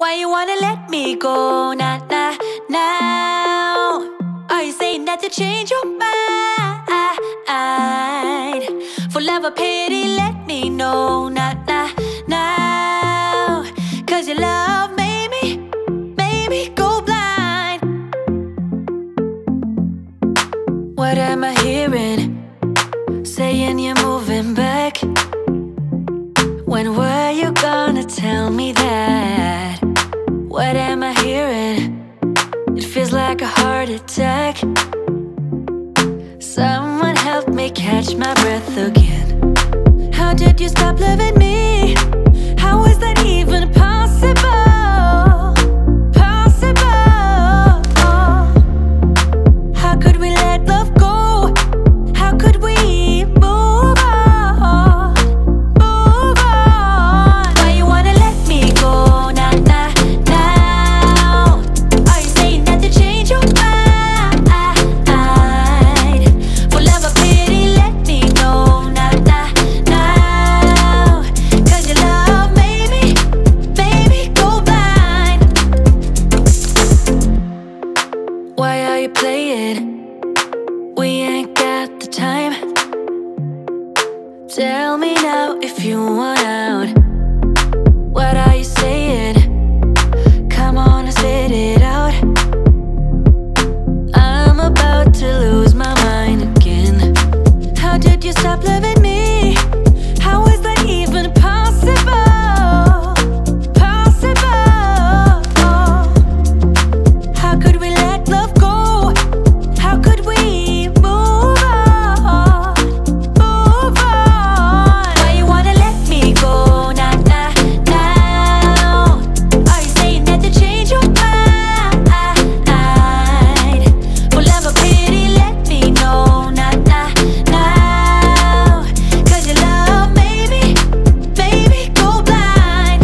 Why you wanna let me go? Nah, nah, now. Are you saying that to change your mind? For love or pity, let me know. Nah, nah, now. Cause your love made me go blind. What am I hearing? Saying you're moving back. When were you gonna tell me that? What am I hearing? It feels like a heart attack. Someone help me catch my breath again. How did you stop loving me? How is that even possible? Possible. How could we let love go? How could we move on? Move on. Why you wanna let me go? Nah, nah, now. Are you saying that to change your mind? For love or pity, let me know. Nah, nah, now. Cause your love made me go blind. Why are you playing? We ain't got the time. Tell me now if you want out. What are you saying? Come on and spit it out. I'm about to lose my mind again. How did you stop loving me? How is that even possible? Possible. How could we let love go? How could we move on? Move on. Why you wanna let me go? Nah, nah, now. Are you saying that to change your mind? For love or pity, let me know. Nah, nah, now. Cause your love made me go blind.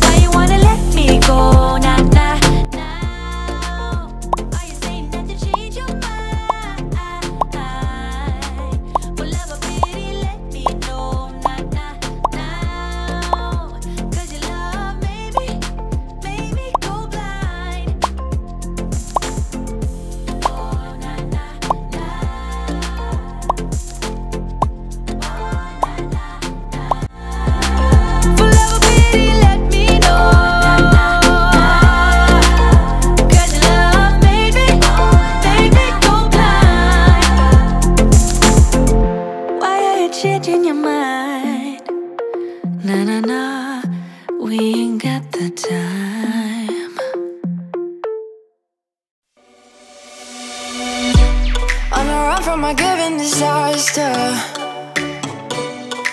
Why you wanna let me go? Nah, nah, now. Are you saying that to change your mind? For love or pity, let me know. Nah, nah, now. Cause your love made me go blind. Oh, nah, nah, for love or pity, let me know. Cause your love made me go blind. Why are you changing your mind? Nah, nah, nah, we ain't got the time. On a run from my given disaster.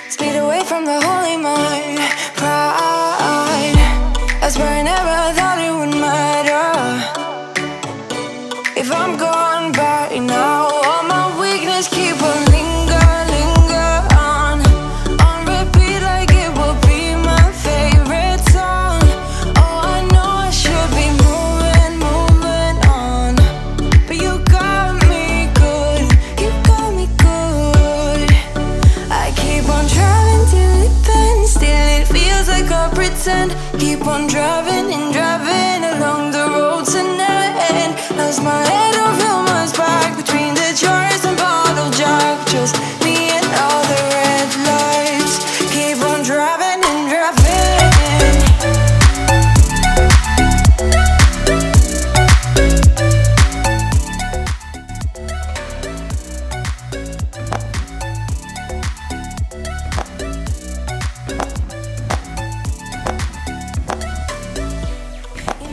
Speed away from the holy mind. Pride. That's where I never thought it would matter. If I'm gone by now, all my weakness keep on linger on repeat like it will be my favorite song. Oh, I know I should be moving on, but you got me good, you got me good. I keep on driving till it bends, still it feels like I pretend. Keep on driving and driving along the road tonight. Lost my head over my back between the jars and bottle jack. Just me and all the red lights. Keep on driving and driving. You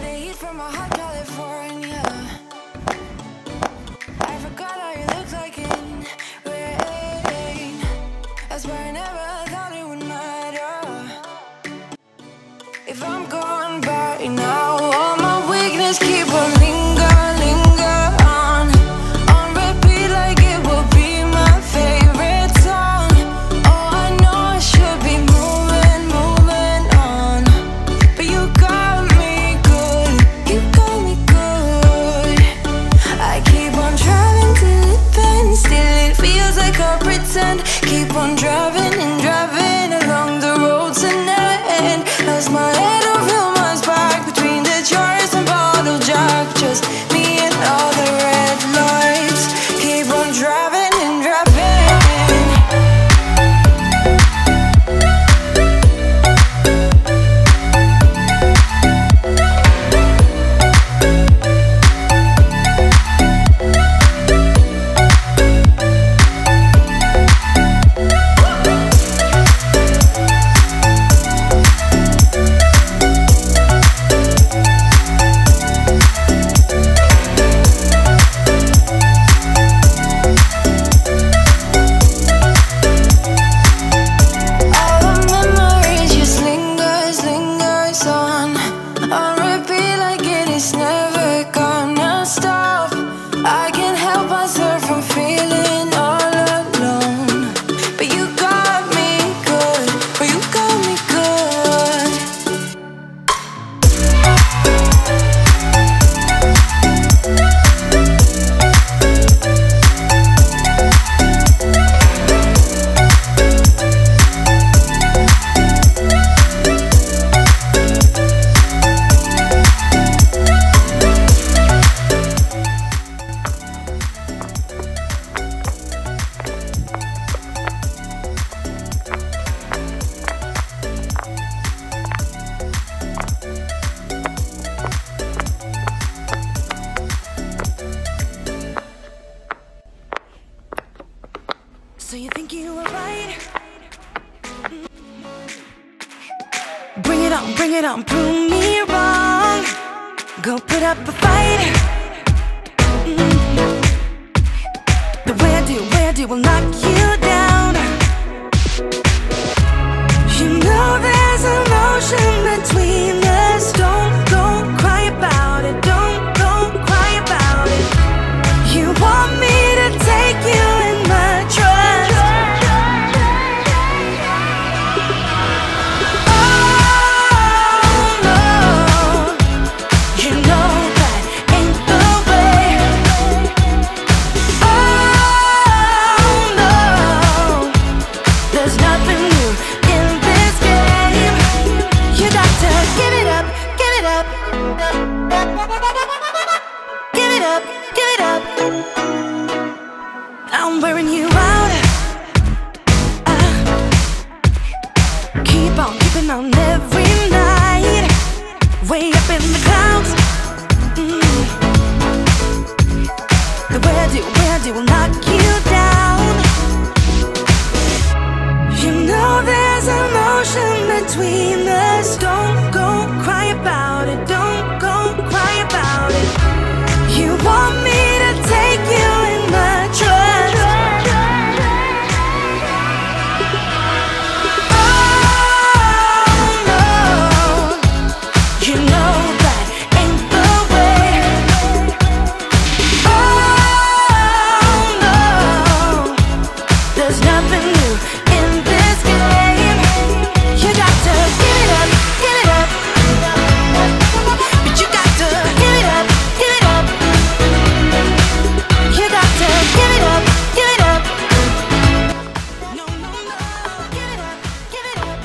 don't prove me wrong. Go put up a fight. The way I do will knock you down. You know there's emotion between us. Don't go cry about it. Don't go cry about it. You want me to take you in my trust. Oh no, you know that ain't the way. Oh no, there's nothing new in this game. You got to give it up, give it up. Give it up, give it up. I'm wearing you out. Keep on keeping on every night. Way up in the clouds. The way I do will knock you down. You know there's emotion between us. Don't go cry about it. Don't go cry about it. You want me to take you in my trust. Oh no, you know that ain't the way. Oh no, there's nothing new in this game. You got to give it up, give it up. But you got to give it up, give it up. You got to give it up, give it up. No, no, no, give it up, give it up.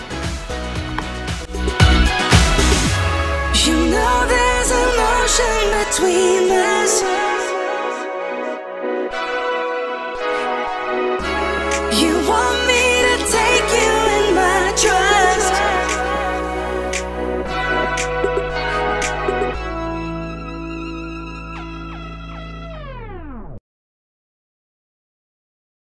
You know there's emotion between